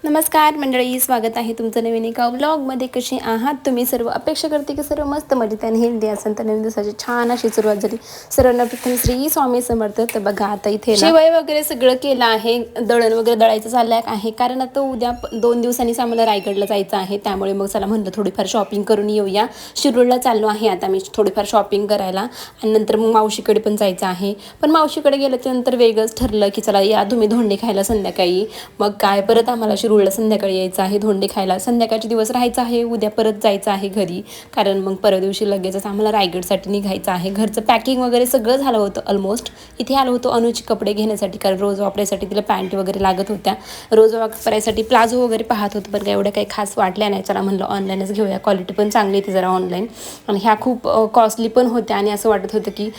नमस्कार मंडळी, स्वागत आहे तुमचं नवीन एका व्लॉगमध्ये. कसे आहात तुम्ही सर्व? अपेक्षा करते की सर्व मस्त मजेत आणि हेल्दी असेल. तर नवीन दिवसाची छान अशी सुरुवात झाली. सर्वांना प्रथम श्री स्वामी समर्थ. तर बघा आता इथे शिवाय वगैरे सगळं केलं आहे, दळण वगैरे दळायचं चाललं आहे, कारण आता उद्या 2 दिवसांनीच आम्हाला रायगडला जायचं आहे. त्यामुळे मग चला म्हणलं थोडीफार शॉपिंग करून येऊया. शिरूरला चाललो आहे आता मी थोडीफार शॉपिंग करायला आणि नंतर मग मावशीकडे पण जायचं आहे. पण मावशीकडे गेल्याच्या नंतर वेगळंच ठरलं की चला या तुम्ही धोंडे खायला संध्याकाळी. मग काय परत आम्हाला शिरूरला संध्याकाळी यायचं आहे धोंडे खायला. संध्याकाळचे दिवस राहायचं आहे, उद्या परत जायचं आहे घरी, कारण मग परवा दिवशी लगेचच आम्हाला रायगडसाठी निघायचं आहे. घरचं पॅकिंग वगैरे सगळं झालं होतं ऑलमोस्ट. इथे आलो होतो अनुची कपडे घेण्यासाठी, कारण रोज वापरायसाठी तिला पॅन्ट वगैरे लागत होत्या. रोज वापरायसाठी प्लाझो वगैरे पाहत होतं, पण काय एवढं काही खास वाटल्या नाही. चला म्हणलं ऑनलाईनच घेऊया, क्वालिटी पण चांगली येते जरा ऑनलाईन. आणि ह्या खूप कॉस्टली पण होत्या आणि असं वाटत होतं की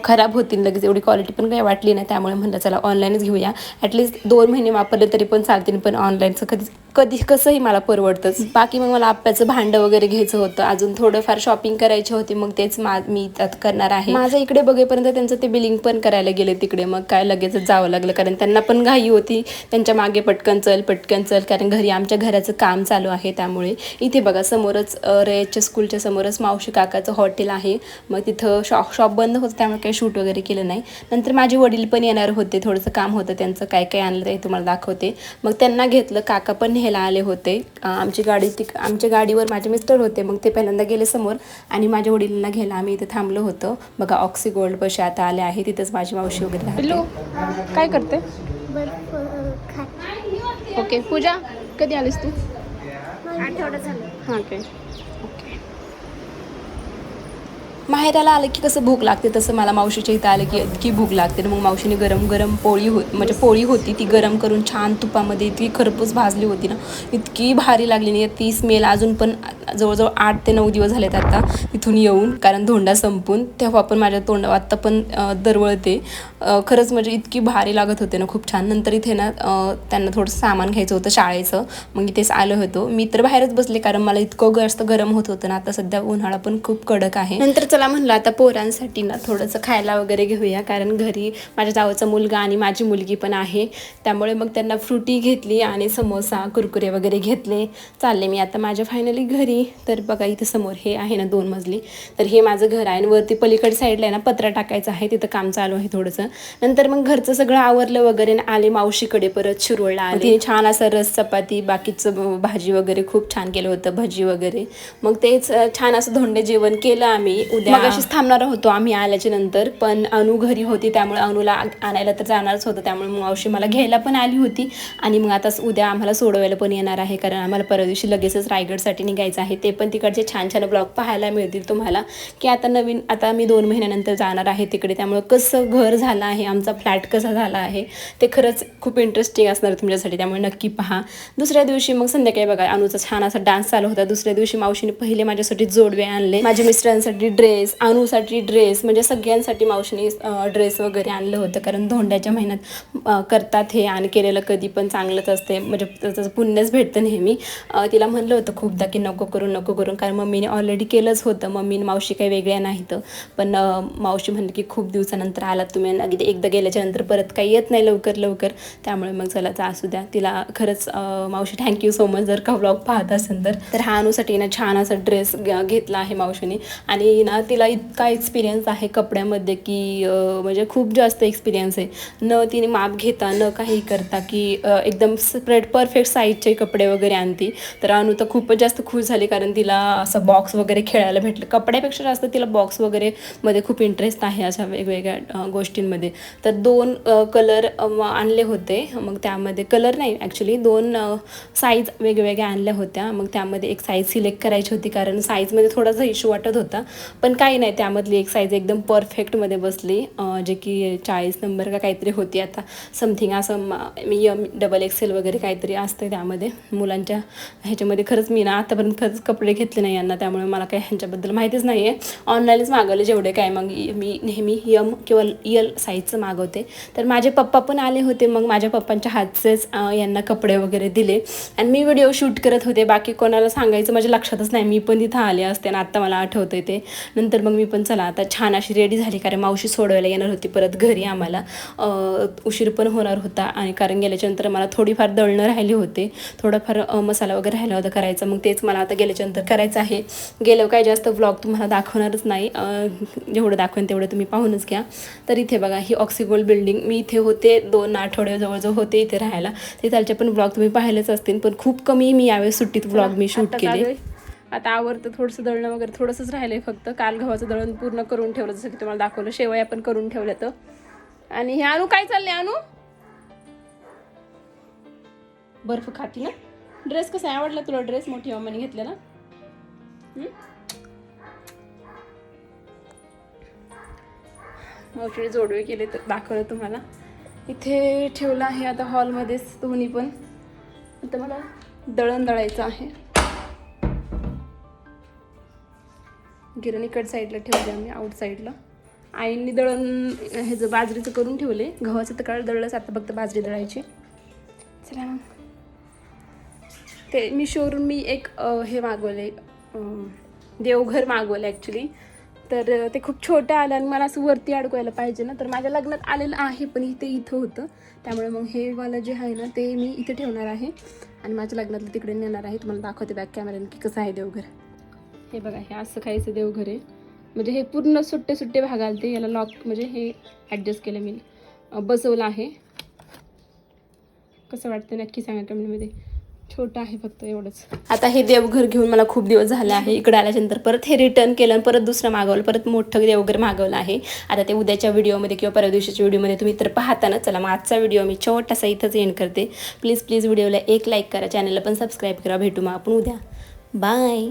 खराब होतील लगेच, एवढी क्वालिटी पण काही वाटली नाही. त्यामुळे म्हणलं चला ऑनलाईनच घेऊया, ॲटलीस्ट 2 महिने वापरले तरी पण चालतील. पण ऑनलाईनचं कधी कसंही मला परवडतंच. बाकी मग मला आप्याचं भांडं वगैरे घ्यायचं होतं, अजून थोडंफार शॉपिंग करायची होती. मग तेच मी त्यात करणार आहे. माझं इकडे बघेपर्यंत त्यांचं ते बिलिंग पण करायला गेले तिकडे. मग काय लगेचच जावं लागलं, कारण त्यांना पण घाई होती. त्यांच्या मागे पटकन चल, कारण घरी आमच्या घराचं काम चालू आहे. त्यामुळे इथे बघा समोरच रयतच्या स्कूलच्या समोरच मावशी काकाचं हॉटेल आहे. मग तिथं शॉप बंद होतं, त्यामुळे काही शूट वगैरे केलं नाही. नंतर माझे वडील पण येणार होते, थोडंसं काम होतं त्यांचं, काय काय आणलं ते तुम्हाला दाखवते. मग त्यांना घेतलं, काका पण न्यायला आले होते. आमच्या गाडीवर माझे मिस्टर होते. मग ते पहिल्यांदा गेले समोर आणि माझ्या वडिलांना घ्यायला आम्ही इथे थांबलो होतो. बघा ऑक्सी गोल्ड पशी आता आले आहे, तिथंच माझी मावशी वगैरे राहते. काय करते? ओके पूजा, कधी आलीस तू? आठवडा झाला. हां ओके. माहेराला आलं की कसं भूक लागते, तसं मला मावशीच्या इथं आलं की इतकी भूक लागते. मग मावशीने गरम पोळी होती ती गरम करून छान तुपामध्ये इतकी खरपूस भाजली होती ना, इतकी भारी लागली नाही. ती स्मेल अजून पण जवळजवळ 8 ते 9 दिवस झालेत आता इथून येऊन, कारण धोंडा संपून. तेव्हा पण माझ्या तोंडावर आत्ता पण दरवळते. खरंच म्हणजे इतकी भारी लागत होते ना, खूप छान. नंतर इथे ना त्यांना थोडंसं सामान घ्यायचं होतं शाळेचं. मग इथेच आलो होतो. मी तर बाहेरच बसले, कारण मला इतकं जास्त गरम होत होतं ना. आता सध्या उन्हाळा पण खूप कडक आहे. नंतर चला म्हणलं आता पोरांसाठी ना थोडंसं खायला वगैरे घेऊया, कारण घरी माझ्या जावचा मुलगा आणि माझी मुलगी पण आहे. त्यामुळे मग त्यांना फ्रुटी घेतली आणि समोसा कुरकुरे वगैरे घेतले. चालले मी आता माझ्या फायनली घरी. तर बघा इथे समोर हे आहे ना 2 मजली, तर हे माझं घर आहे. आणि वरती पलीकडे साईडला आहे ना पत्रा टाकायचा आहे, तिथं काम चालू आहे थोडंसं. नंतर मग घरचं सगळं आवरलं वगैरे आले मावशीकडे, परत शिरोळला आले. तिने छान असा रस चपाती, बाकीचं भाजी वगैरे खूप छान केलं होतं, भजी वगैरे. मग तेच छान असं धोंडे जेवण केलं आम्ही. उद्या अशीच थांबणार होतो आम्ही आल्याच्या नंतर, पण अनु घरी होती, त्यामुळे अनुला आणायला तर जाणारच होतं. त्यामुळे मावशी मला घ्यायला पण आली होती आणि मग आता उद्या आम्हाला सोडवायला पण येणार आहे, कारण आम्हाला परवा दिवशी लगेचच रायगडसाठी निघायचं आहे. ते पण तिकडचे छान छान ब्लॉग पाहायला मिळतील तुम्हाला, की आता मी 2 महिन्यानंतर जाणार आहे तिकडे. त्यामुळे कसं घर झालं आहे आमचा, फ्लॅट कसा झाला आहे ते खरंच खूप इंटरेस्टिंग असणार तुमच्यासाठी, त्यामुळे नक्की पहा. दुसऱ्या दिवशी मग संध्याकाळी बघा अनुचा छान असा डान्स चालू होता. दुसऱ्या दिवशी मावशीने पहिले माझ्यासाठी जोडवे आणले, माझ्या मिस्टरांसाठी ड्रेस, अनुसाठी ड्रेस, म्हणजे सगळ्यांसाठी मावशीने ड्रेस वगैरे आणलं होतं. कारण धोंड्याच्या महिन्यात करतात हे, आणि केलेलं कधी पण चांगलंच असते, म्हणजे त्याचं पुण्यच भेटतं नेहमी. तिला म्हणलं होतं खूपदा की नको करून, कारण मम्मीने ऑलरेडी केलंच होतं. मम्मीने मावशी काही वेगळ्या नाहीत, पण मावशी म्हणली की खूप दिवसानंतर आलात तुम्ही, एकदा गेल्याच्या नंतर परत काही येत नाही लवकर. त्यामुळे मग चला असू द्या. तिला खरंच मावशी थँक्यू सो मच जर का व्लॉग पाहत असेल तर. हा अनुसाठी ना छान असा ड्रेस घेतला आहे मावशीने. आणि ना तिला इतका एक्सपिरियन्स आहे कपड्यामध्ये की म्हणजे खूप जास्त एक्सपिरियन्स आहे. न तिने माप घेता न काही करता की एकदम परफेक्ट साईजचे कपडे वगैरे आणती. तर अनु तर खूपच जास्त खुश झाली, कारण तिला असं बॉक्स वगैरे खेळायला भेटलं. कपड्यापेक्षा जास्त तिला बॉक्स वगैरे मध्ये खूप इंटरेस्ट आहे अशा वेगवेगळ्या गोष्टींमध्ये. तर 2 कलर आणले होते. मग त्यामध्ये कलर नाही ॲक्च्युली 2 साईज वेगवेगळ्या आणल्या होत्या. मग त्यामध्ये एक साईज सिलेक्ट करायची होती, कारण साईजमध्ये थोडासा इश्यू वाटत होता. पण काही नाही, त्यामधली एक साईज एकदम परफेक्टमध्ये बसली, जे की 40 नंबर का काहीतरी होती. आता समथिंग असं XXL वगैरे काहीतरी असतं त्यामध्ये मुलांच्या ह्याच्यामध्ये. खरंच मी ना आतापर्यंत खरंच कपडे घेतले नाही यांना, त्यामुळे मला काही ह्यांच्याबद्दल माहितीच नाही आहे. ऑनलाईनच मागवले जेवढे काय, मग मी नेहमी यम किंवा यल साईजचं मागवते. तर माझे पप्पा पण आले होते, मग माझ्या पप्पांच्या हातचेच यांना कपडे वगैरे दिले आणि मी व्हिडिओ शूट करत होते. बाकी कोणाला सांगायचं माझ्या लक्षातच नाही, मी पण तिथं आले असते आणि आत्ता मला आठवतं ते. नंतर मग मी पण चला आता छान अशी रेडी झाली, कारण मावशी सोडवायला येणार होती परत घरी आम्हाला. उशीर पण होणार होता आणि कारण गेल्याच्यानंतर मला थोडीफार दळणं राहिले होते, थोडंफार मसाला वगैरे राहिला होता करायचा. मग तेच मला आता गेल्याच्यानंतर करायचं आहे. गेल्यावर काय जास्त व्लॉग तुम्हाला दाखवणारच नाही, जेवढं दाखवेन तेवढं तुम्ही पाहूनच घ्या. तर इथे बघा ही ऑक्सिगोल्ड बिल्डिंग, मी इथे होते 2 आठवडे जवळजवळ होते इथे राहायला. तिथालचे पण व्लॉग तुम्ही पाहिलेच असतील, पण खूप कमी मी यावेळेस सुट्टीत व्लॉग मी शूट केले. आता आवडतं थोडंसं दळणं वगैरे थोडंसंच राहिलं आहे फक्त. काल गव्हाचं दळण पूर्ण करून ठेवलं, जसं की तुम्हाला दाखवलं. शेवया पण करून ठेवल्या. तर आणि हे अनु काय चाललंय? अनु बर्फ खाती ना. ड्रेस कसा आवडला तुला? ड्रेस मोठी मम्मीने घेतलेला. मोठे जोडवे केले तर दाखवलं तुम्हाला. इथे ठेवलं आहे आता हॉलमध्येच दोन्ही पण. आता मला दळण दळायचं आहे. गिरण इकड साईडला ठेवले आम्ही, आउट साईडला. आईंनी दळण ह्याचं बाजरीचं करून ठेवले, गव्हाचं तर काळ दळलंच, आता फक्त बाजरी दळायची. चला मग ते मिशोवरून मी एक हे मागवले, देवघर मागवलं ॲक्च्युली. तर ते खूप छोटं आलं आणि मला असं वरती अडकवायला पाहिजे ना, तर माझ्या लग्नात आलेलं आहे पण इथं होतं, त्यामुळे मग हे वाला जे आहे ना ते मी इथे ठेवणार आहे आणि माझ्या लग्नातलं तिकडे नेणार आहे. तुम्हाला दाखवते बॅक कॅमेऱ्याने की कसं आहे देवघर. हे बघा, हे असं खायचं देवघर आहे. म्हणजे हे पूर्ण सुट्टे भाग आलते, याला लॉक म्हणजे हे ॲडजस्ट केलं मी, बसवलं आहे. कसं वाटतं नक्की सांगा कमेंटमध्ये. छोटं आहे फक्त एवढंच. आता हे देवघर घेऊन मला खूप दिवस झाले आहे. इकडे आल्याच्यानंतर परत हे रिटर्न केलं आणि परत दुसरं मागवलं, परत मोठं देवघर मागवलं आहे. आता ते उद्याच्या व्हिडिओमध्ये किंवा परवा दिवशीच्या व्हिडिओमध्ये तुम्ही तर पाहता ना. चला मग आजचा व्हिडिओ मी छोटासा इथंच एंड करते. प्लीज व्हिडिओला एक लाईक करा, चॅनलला पण सबस्क्राईब करा. भेटू मग आपण उद्या. बाय.